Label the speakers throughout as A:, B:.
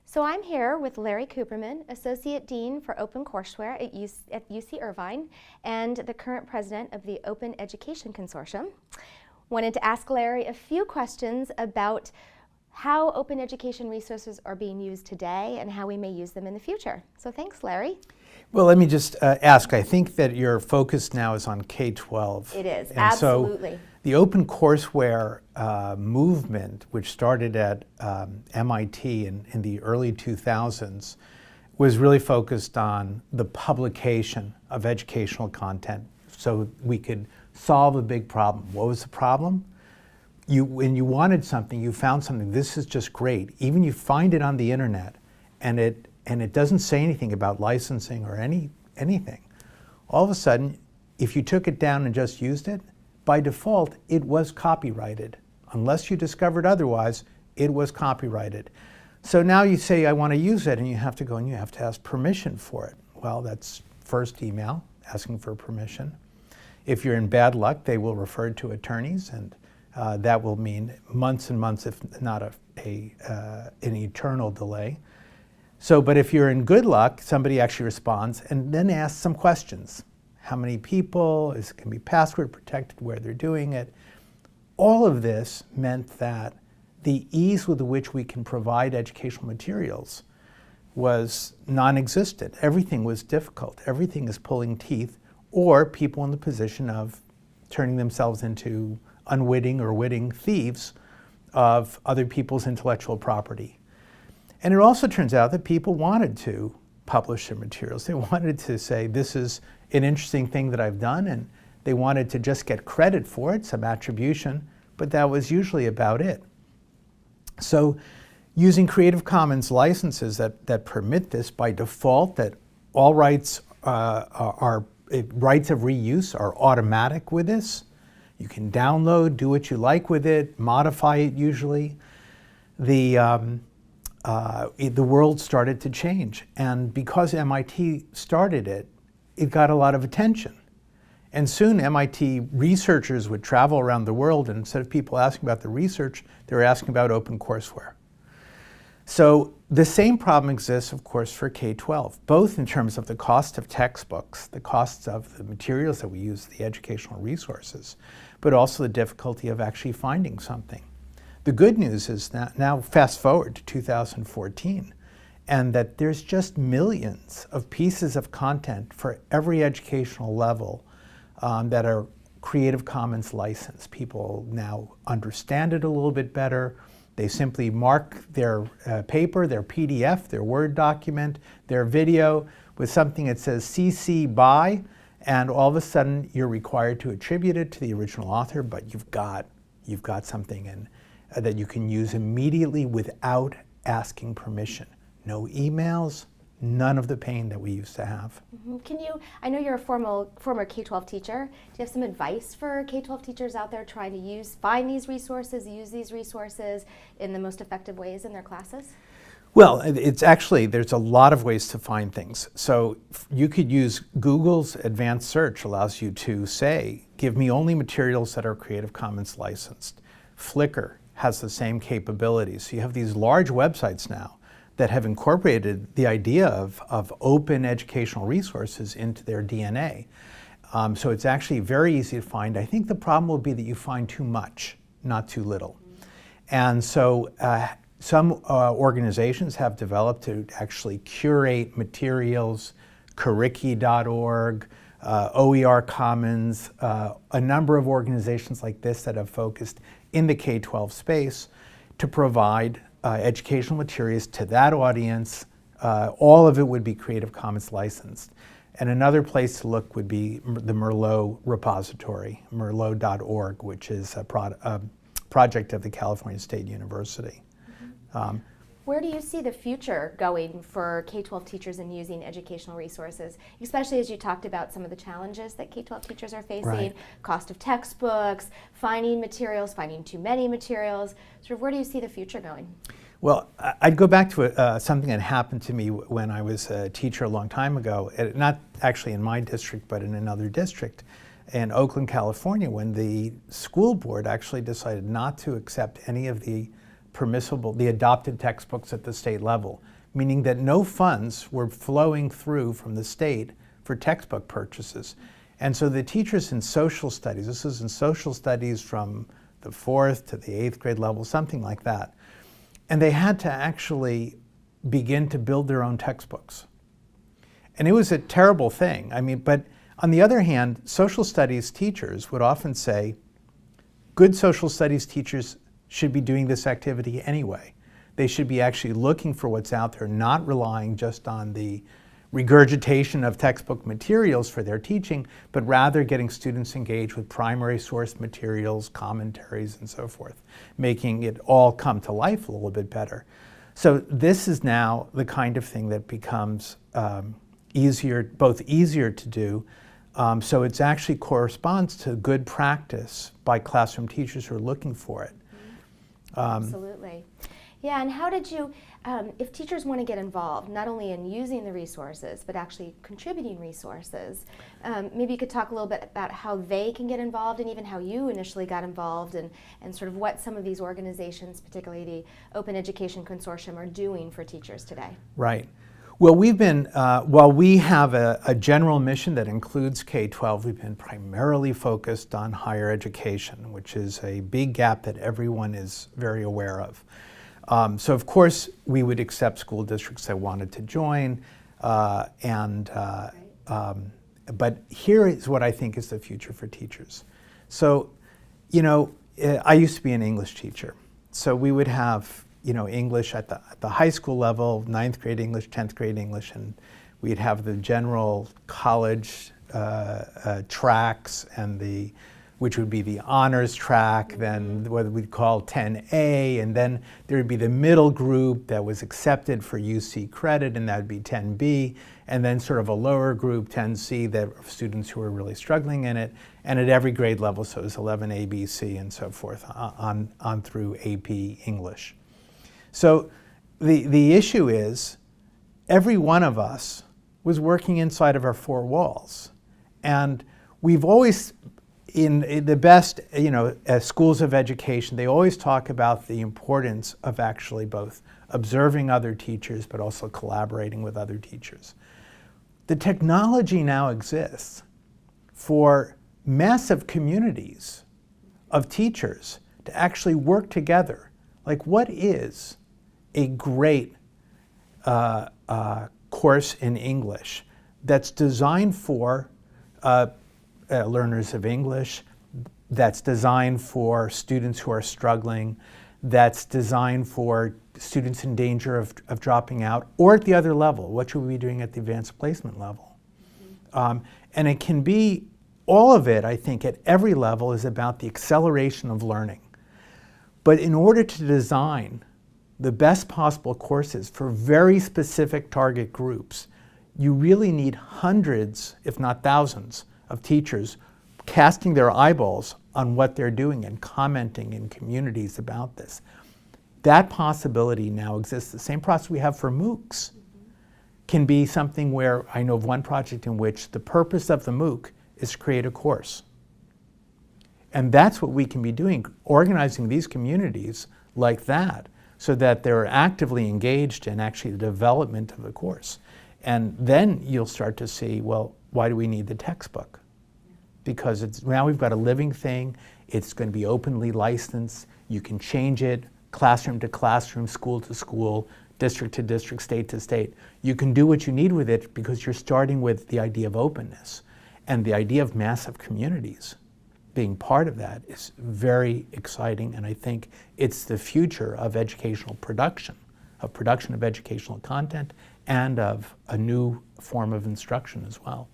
A: So I'm here with Larry Cooperman, Associate Dean for Open Courseware at UC Irvine and the current president of the Open Education Consortium. Wanted to ask Larry a few questions about how open education resources are being used today and how we may use them in the future. So thanks, Larry.
B: Well, let me just ask, I think that your focus now is on K-12.
A: It is,
B: and
A: absolutely.
B: So the open courseware movement, which started at MIT in the early 2000s, was really focused on the publication of educational content so we could solve a big problem. What was the problem? When you wanted something, you found something, this is just great. Even you find it on the internet and it doesn't say anything about licensing or anything. All of a sudden, if you took it down and just used it, by default, it was copyrighted. Unless you discovered otherwise, it was copyrighted. So now you say, I want to use it, and you have to go and you have to ask permission for it. Well, that's first email, asking for permission. If you're in bad luck, they will refer to attorneys, and that will mean months and months, if not an eternal delay. So, but if you're in good luck, somebody actually responds and then asks some questions. How many people? Can be password protected, where they're doing it. All of this meant that the ease with which we can provide educational materials was non-existent. Everything was difficult. Everything is pulling teeth, or people in the position of turning themselves into unwitting or witting thieves of other people's intellectual property. And it also turns out that people wanted to publish their materials. They wanted to say, this is an interesting thing that I've done, and they wanted to just get credit for it, some attribution, but that was usually about it. So using Creative Commons licenses that permit this by default, that all rights rights of reuse are automatic with this. You can download, do what you like with it, modify it usually. The world started to change. And because MIT started it, it got a lot of attention. And soon MIT researchers would travel around the world, and instead of people asking about the research, they were asking about open courseware. So the same problem exists, of course, for K-12, both in terms of the cost of textbooks, the costs of the materials that we use, the educational resources, but also the difficulty of actually finding something. The good news is that now fast forward to 2014, and that there's just millions of pieces of content for every educational level that are Creative Commons licensed. People now understand it a little bit better. They simply mark their paper, their PDF, their Word document, their video with something that says CC BY, and all of a sudden you're required to attribute it to the original author, but you've got something that you can use immediately without asking permission. No emails, none of the pain that we used to have.
A: Mm-hmm. I know you're a former K-12 teacher. Do you have some advice for K-12 teachers out there trying to find these resources, use these resources in the most effective ways in their classes?
B: Well, there's a lot of ways to find things. So you could use Google's advanced search allows you to say, give me only materials that are Creative Commons licensed. Flickr has the same capabilities. So you have these large websites now that have incorporated the idea of open educational resources into their DNA. So it's actually very easy to find. I think the problem will be that you find too much, not too little. And so some organizations have developed to actually curate materials, curriki.org, OER Commons, a number of organizations like this that have focused in the K-12 space to provide educational materials to that audience. All of it would be Creative Commons licensed. And another place to look would be the Merlot repository, merlot.org, which is a project of the California State University.
A: Mm-hmm. Where do you see the future going for K-12 teachers in using educational resources, especially as you talked about some of the challenges that K-12 teachers are facing,
B: right.
A: Cost of textbooks, finding materials, finding too many materials. Sort of where do you see the future going?
B: Well, I'd go back to something that happened to me when I was a teacher a long time ago, not actually in my district, but in another district in Oakland, California, when the school board actually decided not to accept any of the permissible, the adopted textbooks at the state level, meaning that no funds were flowing through from the state for textbook purchases. And so the teachers in social studies, this is in social studies from the 4th to the 8th grade level, something like that. And they had to actually begin to build their own textbooks. And it was a terrible thing. I mean, but on the other hand, social studies teachers would often say, good social studies teachers should be doing this activity anyway. They should be actually looking for what's out there, not relying just on the regurgitation of textbook materials for their teaching, but rather getting students engaged with primary source materials, commentaries, and so forth, making it all come to life a little bit better. So this is now the kind of thing that becomes both easier to do, so it actually corresponds to good practice by classroom teachers who are looking for it.
A: Absolutely. Yeah, and how did you, if teachers want to get involved, not only in using the resources, but actually contributing resources, maybe you could talk a little bit about how they can get involved and even how you initially got involved and sort of what some of these organizations, particularly the Open Education Consortium, are doing for teachers today.
B: Right. Well, we've been, while we have a general mission that includes K-12, we've been primarily focused on higher education, which is a big gap that everyone is very aware of. So of course, we would accept school districts that wanted to join, but here is what I think is the future for teachers. So, you know, I used to be an English teacher, so we would have, you know, English at the high school level, 9th grade English, 10th grade English, and we'd have the general college tracks and which would be the honors track, then what we'd call 10A, and then there would be the middle group that was accepted for UC credit, and that would be 10B, and then sort of a lower group, 10C, that students who were really struggling in it, and at every grade level, so it was 11A, B, C, and so forth, on through AP English. So the issue is, every one of us was working inside of our four walls, and we've always, in the best, you know, schools of education, they always talk about the importance of actually both observing other teachers but also collaborating with other teachers. The technology now exists for massive communities of teachers to actually work together. Like, what is a great course in English that's designed for learners of English, that's designed for students who are struggling, that's designed for students in danger of dropping out, or at the other level? What should we be doing at the advanced placement level? And it can be, all of it, I think, at every level is about the acceleration of learning. But in order to design the best possible courses for very specific target groups, you really need hundreds, if not thousands, of teachers casting their eyeballs on what they're doing and commenting in communities about this. That possibility now exists. The same process we have for MOOCs can be something where, I know of one project in which the purpose of the MOOC is to create a course. And that's what we can be doing, organizing these communities like that, so that they're actively engaged in actually the development of the course. And then you'll start to see, well, why do we need the textbook? Because now we've got a living thing, it's going to be openly licensed, you can change it classroom to classroom, school to school, district to district, state to state. You can do what you need with it because you're starting with the idea of openness. And the idea of massive communities being part of that is very exciting, and I think it's the future of educational production of educational content, and of a new form of instruction as well.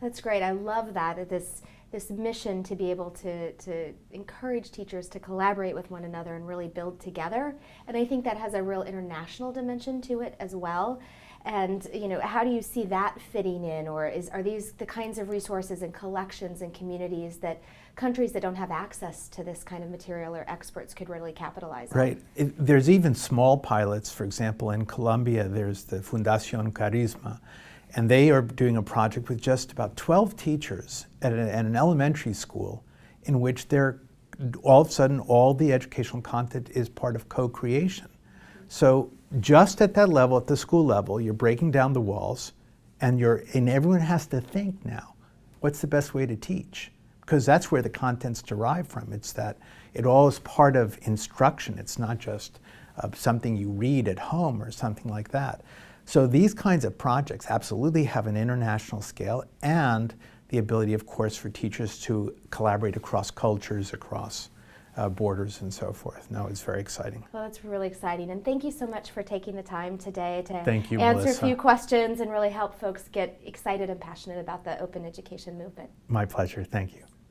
A: That's great. I love that, this mission to be able to encourage teachers to collaborate with one another and really build together. And I think that has a real international dimension to it as well. And, you know, how do you see that fitting in, or are these the kinds of resources and collections and communities that countries that don't have access to this kind of material or experts could really capitalize on?
B: Right. There's even small pilots. For example, in Colombia, there's the Fundación Carisma, and they are doing a project with just about 12 teachers at an elementary school, in which they're all of a sudden, all the educational content is part of co-creation. So just at that level, at the school level, you're breaking down the walls, and everyone has to think now, what's the best way to teach? Because that's where the content's derived from. It's that it all is part of instruction. It's not just something you read at home or something like that. So these kinds of projects absolutely have an international scale and the ability, of course, for teachers to collaborate across cultures, across borders and so forth. No, it's very exciting.
A: Well, that's really exciting. And thank you so much for taking the time today to
B: Thank you,
A: answer
B: Melissa.
A: a few questions and really help folks get excited and passionate about the open education movement.
B: My pleasure. Thank you.